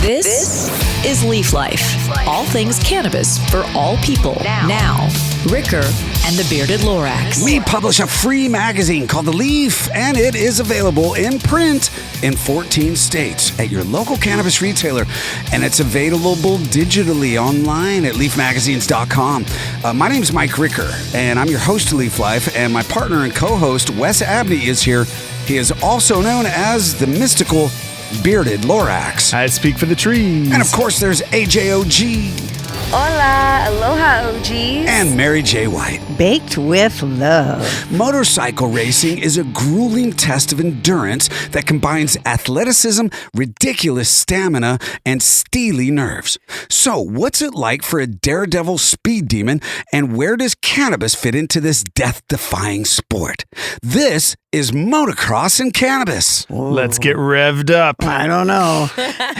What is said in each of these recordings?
This is Leaf Life. All things cannabis for all people. Now, Ricker and the Bearded Lorax. We publish a free magazine called The Leaf, and it is available in print in 14 states at your local cannabis retailer, and it's available digitally online at leafmagazines.com. My name's Mike Ricker, and I'm your host of Leaf Life, and my partner and co-host, Wes Abney, is here. He is also known as the mystical Bearded Lorax. I speak for the trees. And of course, there's AJOG. Hola, aloha, OGs. And Mary J. White. Baked with love. Motorcycle racing is a grueling test of endurance that combines athleticism, ridiculous stamina, and steely nerves. So, what's it like for a daredevil speed demon, and where does cannabis fit into this death-defying sport? This is Motocross and Cannabis. Whoa. Let's get revved up. I don't know.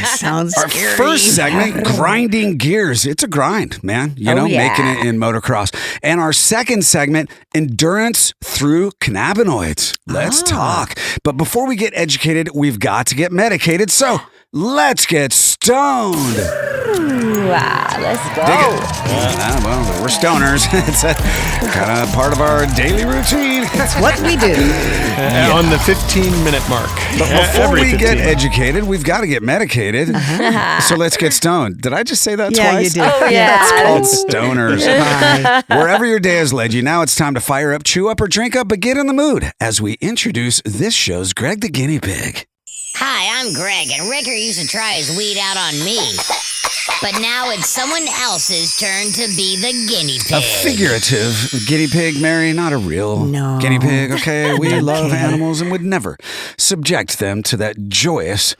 Sounds Our scary. first segment, grinding gears. It's a grind, man. You know, making it in motocross. And our second segment, endurance through cannabinoids. Let's talk. But before we get educated, we've got to get medicated. So let's get stoned. Let's go. Dig it. Well, we're stoners. It's a kind of part of our daily routine. That's what we do. On the 15-minute mark. But before Every we get 15. educated, we've got to get medicated. So let's get stoned. Did I just say that Yeah, twice? you did. Oh, yeah. That's called stoners. Bye. Wherever your day has led you, now it's time to fire up, chew up, or drink up, but get in the mood as we introduce this show's Greg the Guinea Pig. Hi, I'm Greg, and Ricker used to try his weed out on me. But now it's someone else's turn to be the guinea pig. A figurative guinea pig, Mary, not a real guinea pig, okay? We love animals and would never subject them to that joyous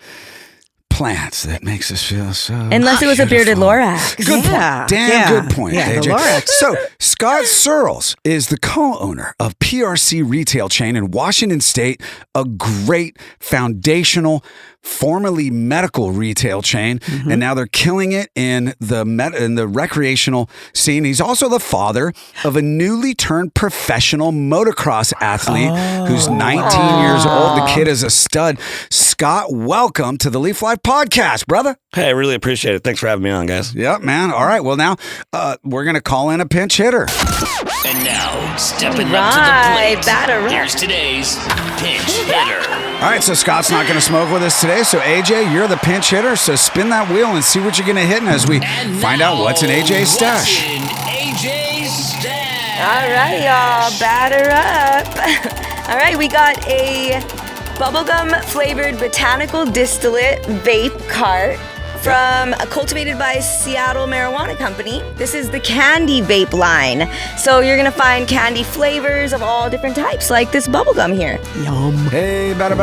plant that makes us feel so Unless it was a bearded beautiful. Lorax. Good point. Damn good point, Yeah, the AJ. Lorax. So, Scott SERLES is the co-owner of PRC Retail Chain in Washington State, a great foundational, formerly medical retail chain, and now they're killing it in the recreational scene. He's also the father of a newly turned professional motocross athlete who's 19 years old. The kid is a stud. Scott, welcome to the Leaf Life Podcast, brother. Hey, I really appreciate it. Thanks for having me on, guys. Yep, man. All right. Well, now we're going to call in a pinch hitter. And now, stepping up to the Right, plate, batter up. here's today's pinch hitter. All right, so Scott's not going to smoke with us today. So, AJ, you're the pinch hitter. So spin that wheel and see what you're going to hit as we And find out what's in AJ's stash. What's in AJ's stash? All right, y'all, batter up. All right, we got a bubblegum flavored botanical distillate vape cart from cultivated by Seattle Marijuana Company. This is the candy vape line. So you're gonna find candy flavors of all different types, like this bubblegum here. Yum. Hey, batter,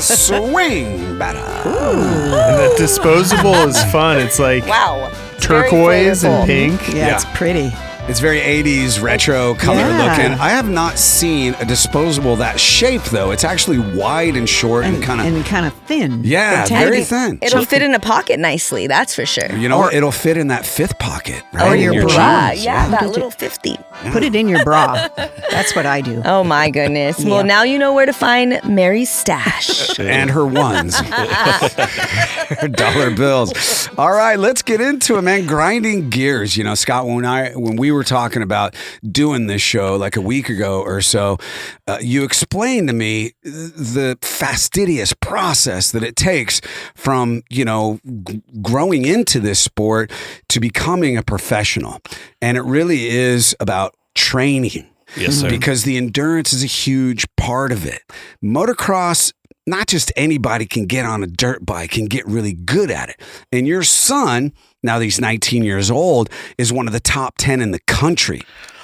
swing, batter. And that disposable is fun. It's like Wow. It's very turquoise and flavorful. pink. Yeah, it's pretty. It's very 80s retro color Yeah. looking. I have not seen a disposable that shape, though. It's actually wide and short and kind of... And kind of thin. Yeah, Tiny. very thin. It'll fit in a pocket nicely, that's for sure. You know what? It'll fit in that fifth pocket, right? Or in your bra. jeans. Yeah, that little 50. Put it in your bra. That's what I do. Oh my goodness. Yeah. Well, now you know where to find Mary's stash. And her ones. Her dollar bills. All right, let's get into it, man. Grinding gears. You know, Scott, when we were talking about doing this show like a week ago or so, you explained to me the fastidious process that it takes from, growing into this sport to becoming a professional. And it really is about training. Yes, sir. Because the endurance is a huge part of it. Motocross, not just anybody can get on a dirt bike and get really good at it. And your son, now that he's 19 years old, is one of the top 10 in the country.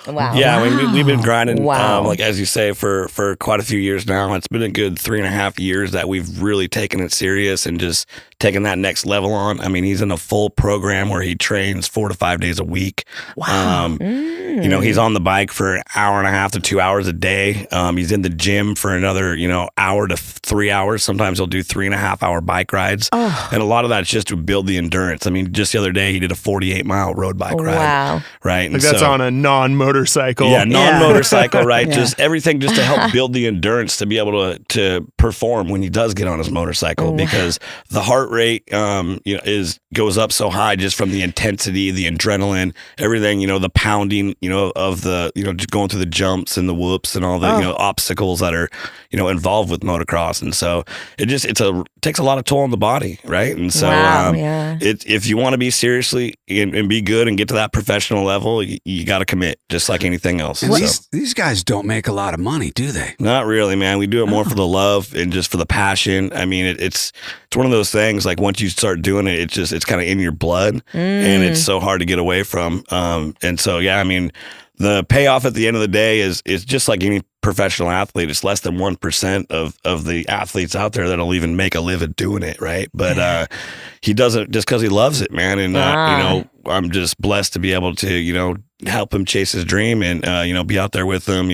Wow. Yeah, I mean, we've been grinding, Wow. like as you say, for quite a few years now. It's been a good 3.5 years that we've really taken it serious and just taking that next level on. I mean, he's in a full program where he trains 4 to 5 days a week. Wow. He's on the bike for an hour and a half to 2 hours a day. He's in the gym for another, hour to 3 hours. Sometimes he'll do 3.5 hour bike rides. Oh. And a lot of that's just to build the endurance. I mean, just the other day, he did a 48-mile road bike ride. Wow. Right. And Like that's on a non-motorcycle. Yeah, non-motorcycle, right? Yeah. Just everything just to help build the endurance to be able to perform when he does get on his motorcycle because the heart rate, goes up so high just from the intensity, the adrenaline, everything, the pounding, of the, just going through the jumps and the whoops and all the, obstacles that are, involved with motocross. And so it takes a lot of toll on the body. Right. And so, if you want to be seriously and be good and get to that professional level, you got to commit just like anything else. And these guys don't make a lot of money, do they? Not really, man. We do it more for the love and just for the passion. I mean, it's one of those things, like once you start doing it, it's kind of in your blood and it's so hard to get away from. And so, I mean, the payoff at the end of the day is just like any professional athlete. It's less than 1% of the athletes out there that'll even make a living doing it, right? But he does it just because he loves it, man. And I'm just blessed to be able to help him chase his dream and be out there with him,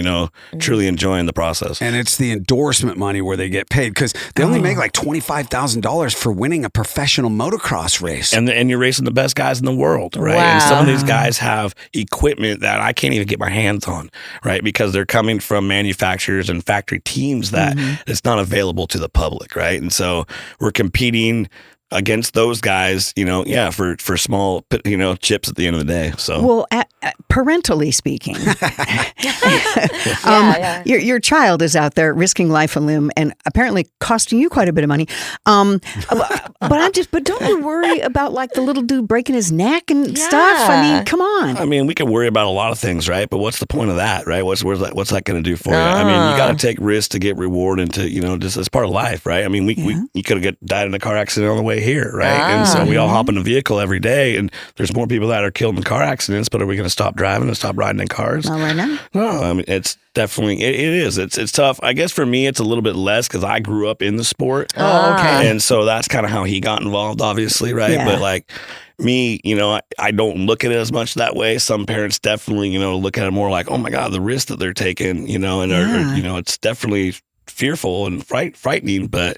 truly enjoying the process. And it's the endorsement money where they get paid, because they only make like $25,000 for winning a professional motocross race. And you're racing the best guys in the world, right? Wow. And some of these guys have equipment that I can't even get my hands on, right? Because they're coming from manufacturers and factory teams that it's not available to the public, right? And so we're competing against those guys, for small, chips at the end of the day. So, well, parentally speaking, your child is out there risking life and limb, and apparently costing you quite a bit of money. But don't you worry about like the little dude breaking his neck and stuff? I mean, come on. I mean, we can worry about a lot of things, right? But what's the point of that, right? What's that going to do for you? I mean, you got to take risks to get reward and to, just as part of life, right? I mean, you could have died in a car accident on the way here, right? And so we all hop in a vehicle every day, and there's more people that are killed in car accidents, but are we going to stop driving and stop riding in cars? Not right now. No, I mean, it's definitely, it is. It's tough. I guess for me, it's a little bit less because I grew up in the sport. Oh, okay. And so that's kind of how he got involved, obviously, right? Yeah. But like me, I don't look at it as much that way. Some parents definitely, look at it more like, oh my God, the risk that they're taking, and it's definitely fearful and frightening, but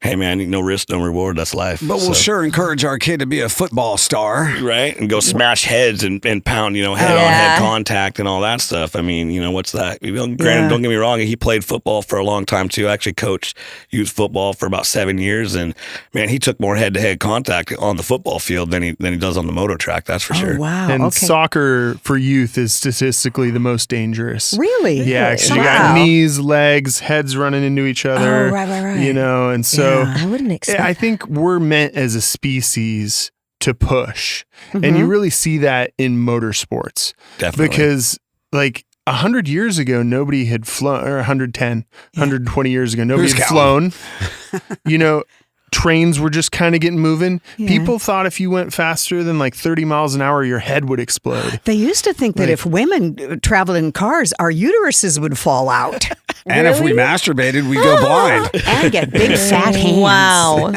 hey man, no risk, no reward. That's life. But we'll sure encourage our kid to be a football star, right? And go smash heads and pound, head-on-head contact and all that stuff. I mean, what's that? Granted, don't get me wrong, he played football for a long time too. I actually coached youth football for about 7 years, and man, he took more head-to-head contact on the football field than he does on the moto track. That's for sure. Wow. And soccer for youth is statistically the most dangerous. Really? Yeah, because you got knees, legs, heads running into each other. Oh, right. And so. I wouldn't expect. I think we're meant as a species to push. And you really see that in motorsports. Definitely. Because like 100 years ago, nobody had flown, or 110, 120 years ago, nobody had flown. Trains were just kind of getting moving. Yeah. People thought if you went faster than like 30 miles an hour, your head would explode. They used to think that if women traveled in cars, our uteruses would fall out. And if we masturbated, we'd go blind. And get big fat hands. Wow.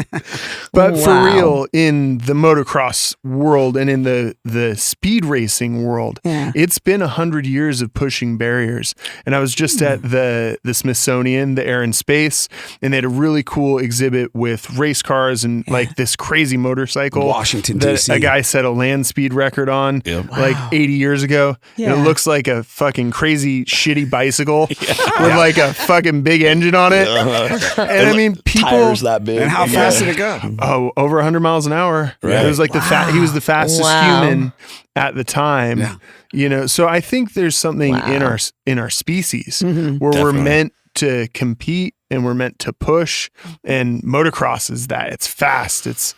But for real, in the motocross world and in the speed racing world, it's been 100 years of pushing barriers. And I was just at the Smithsonian, the Air and Space, and they had a really cool exhibit with race cars and like this crazy motorcycle. Washington, that D.C. a guy set a land speed record on like 80 years ago. Yeah. And it looks like a fucking crazy shitty bicycle with like a fucking big engine on it. And I mean, people. Tires that big. And how fast did it go? Oh, over 100 miles an hour. Right. It was like he was the fastest human at the time. Yeah. So I think there's something in our species where we're meant to compete and we're meant to push, and motocross is that. It's fast, it's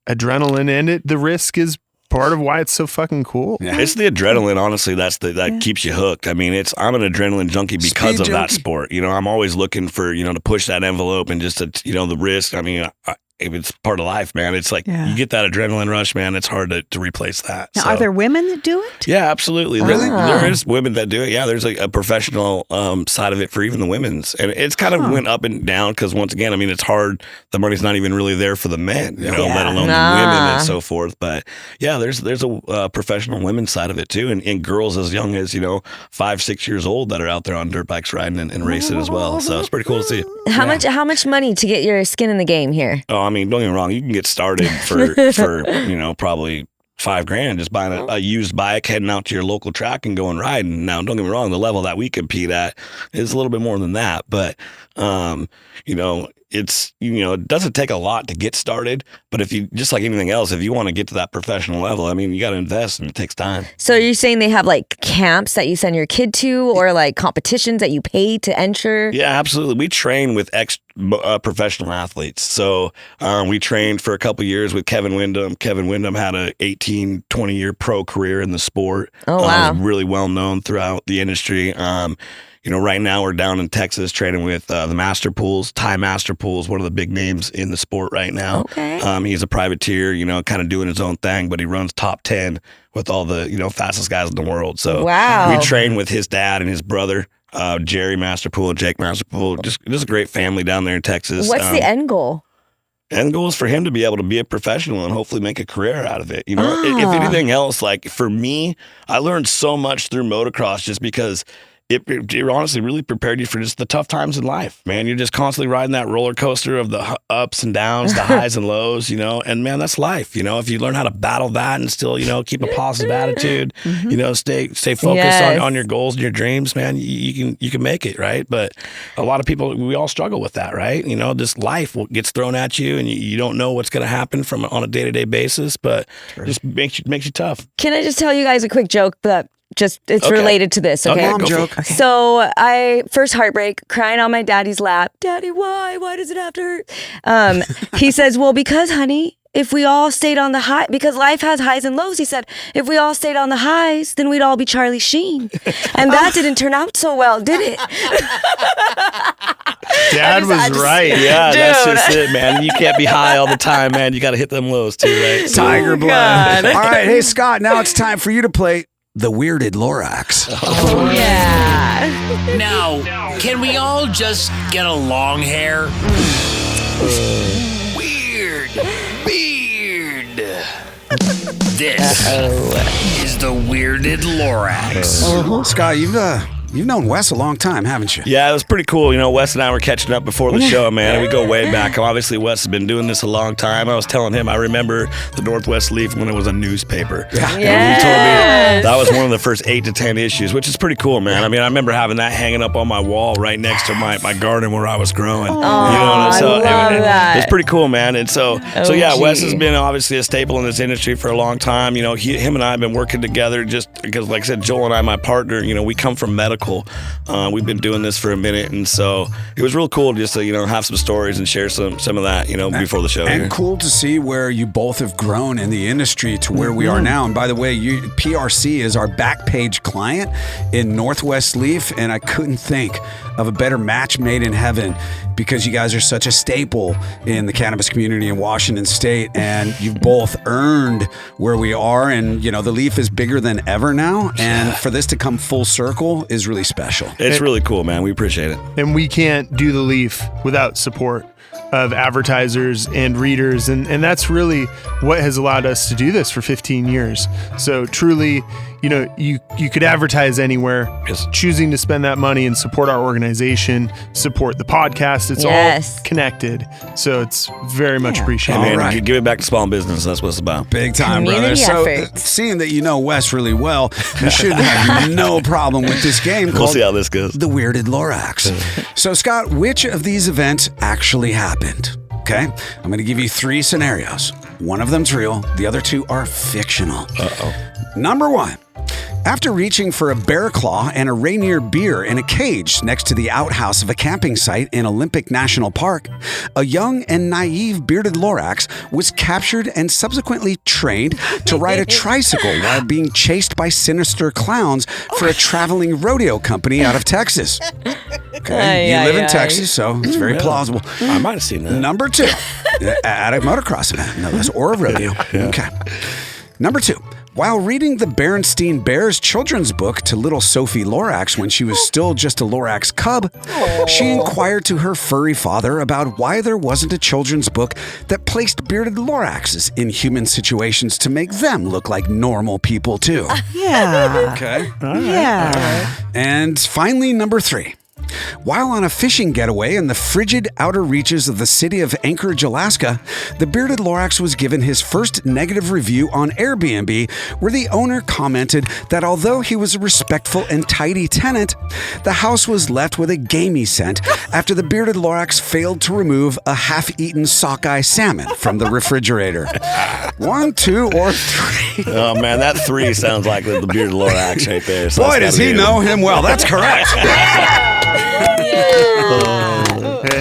adrenaline, and the risk is part of why it's so fucking cool. Yeah. It's the adrenaline, honestly, that keeps you hooked. I mean, I'm an adrenaline junkie because of that sport. I'm always looking for, to push that envelope and just to, the risk. I mean, it's part of life, man. It's like you get that adrenaline rush, man. It's hard to replace that. Now, are there women that do it? Yeah, absolutely. Really? There is women that do it. Yeah, there's like a professional side of it for even the women's. And it's kind of went up and down because once again, I mean, it's hard. The money's not even really there for the men, let alone the women and so forth. But yeah, there's a professional women's side of it too. And girls as young as, 5-6 years old that are out there on dirt bikes riding and racing as well. So it's pretty cool to see. How much money to get your skin in the game here? Oh, I mean, don't get me wrong. You can get started for probably $5,000 just buying a used bike, heading out to your local track and going riding. Now, don't get me wrong, the level that we compete at is a little bit more than that, but it's, it doesn't take a lot to get started, but if you, just like anything else, if you want to get to that professional level, I mean, you got to invest and it takes time. So you're saying they have like camps that you send your kid to, or like competitions that you pay to enter? Yeah, absolutely. We train with professional athletes. So we trained for a couple years with Kevin Windham. Kevin Windham had a 18, 20-year pro career in the sport. Oh, wow. Really well known throughout the industry. Right now we're down in Texas training with the Master Pools. Ty Master Pools, one of the big names in the sport right now. Okay. He's a privateer, kind of doing his own thing, but he runs top 10 with all the, fastest guys in the world. So wow. We train with his dad and his brother, Jerry Masterpool and Jake Masterpool. Just a great family down there in Texas. What's the end goal? End goal is for him to be able to be a professional and hopefully make a career out of it. If anything else, like for me, I learned so much through motocross just because it honestly really prepared you for just the tough times in life, man. You're just constantly riding that roller coaster of the ups and downs, the highs and lows, and man, that's life. If you learn how to battle that and still, keep a positive attitude, stay focused on your goals and your dreams, man, you can make it, right? But a lot of people, we all struggle with that, right? This life gets thrown at you and you don't know what's going to happen on a day-to-day basis, but just makes you tough. Can I just tell you guys a quick joke that it's related to this, okay? Mom joke. Okay. So first heartbreak, crying on my daddy's lap. Daddy, why? Why does it have to hurt? He says, well, because, honey, if we all stayed on the high, because life has highs and lows, he said, if we all stayed on the highs, then we'd all be Charlie Sheen. And that didn't turn out so well, did it? Dad was right. Yeah, that's just it, man. You can't be high all the time, man. You got to hit them lows too, right? Tiger blood. All right, hey, Scott, now it's time for you to play the Weirded Lorax. Oh, yeah. Now, can we all just get a long hair? Weird. This is the Weirded Lorax. Scott, you've known Wes a long time, haven't you? Yeah, it was pretty cool. Wes and I were catching up before the show, man, and we go way back. Obviously, Wes has been doing this a long time. I was telling him I remember the Northwest Leaf when it was a newspaper. Yeah. And he told me that was one of the first 8 to 10 issues, which is pretty cool, man. I mean, I remember having that hanging up on my wall right next to my garden where I was growing. I love that. It's pretty cool, man. And so yeah, Wes has been obviously a staple in this industry for a long time. Him and I have been working together just because, like I said, Joel and I, my partner, we come from medical. We've been doing this for a minute, and so it was real cool just to have some stories and share some of that before the show. And cool to see where you both have grown in the industry to where we are now. And by the way, PRC is our back page client in Northwest Leaf, and I couldn't think of a better match made in heaven because you guys are such a staple in the cannabis community in Washington State, and you've both earned where we are. And the Leaf is bigger than ever now, and for this to come full circle is really special. It's really cool, man. We appreciate it. And we can't do the Leaf without support of advertisers and readers, and that's really what has allowed us to do this for 15 years. So truly, you could advertise anywhere. Yes. Choosing to spend that money and support our organization, support the podcast, it's all connected. So it's very much appreciated. Hey, man, right. give it back to small business. That's what it's about. Big time, brother. Community So effort. seeing that you know Wes really well, you should have no problem with this game We'll called see how this goes. the Weirded Lorax. So Scott, which of these events actually happened? Okay, I'm going to give you 3 scenarios. One of them's real. The other 2 are fictional. Number 1. After reaching for a bear claw and a Rainier beer in a cage next to the outhouse of a camping site in Olympic National Park, a young and naive bearded Lorax was captured and subsequently trained to ride a tricycle while being chased by sinister clowns for a traveling rodeo company out of Texas. Okay, you live in Texas, so it's very plausible. I might have seen that. Number 2, at a motocross event, no less, or a rodeo. Okay. Number 2. While reading the Berenstein Bears children's book to little Sophie Lorax when she was still just a Lorax cub, she inquired to her furry father about why there wasn't a children's book that placed bearded Loraxes in human situations to make them look like normal people too. Yeah. Okay. Yeah. And finally, number 3. While on a fishing getaway in the frigid outer reaches of the city of Anchorage, Alaska, the bearded Lorax was given his first negative review on Airbnb, where the owner commented that although he was a respectful and tidy tenant, the house was left with a gamey scent after the bearded Lorax failed to remove a half-eaten sockeye salmon from the refrigerator. 1, 2, or 3. Oh man, that 3 sounds like the bearded Lorax right there. So Boy, does he know him well. That's correct.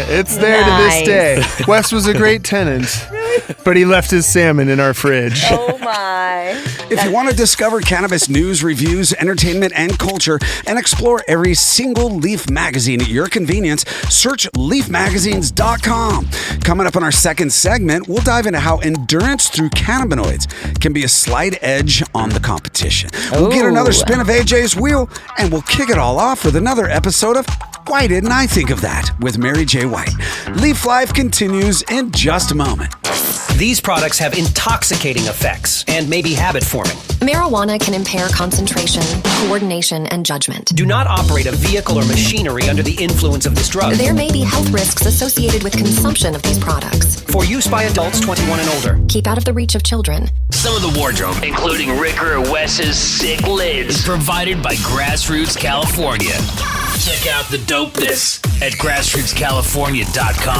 It's there to this day. Wes was a great tenant, but he left his salmon in our fridge. Oh my. If you want to discover cannabis news, reviews, entertainment, and culture, and explore every single Leaf magazine at your convenience, search leafmagazines.com. Coming up in our second segment, we'll dive into how endurance through cannabinoids can be a slight edge on the competition. We'll get another spin of AJ's wheel, and we'll kick it all off with another episode of Why Didn't I Think of That? With Mary J. White. Leaf Life continues in just a moment. These products have intoxicating effects and may be habit-forming. Marijuana can impair concentration, coordination, and judgment. Do not operate a vehicle or machinery under the influence of this drug. There may be health risks associated with consumption of these products. For use by adults 21 and older. Keep out of the reach of children. Some of the wardrobe, including Ricker Wes's sick lids, is provided by Grassroots California. Check out the dopeness at grassrootscalifornia.com.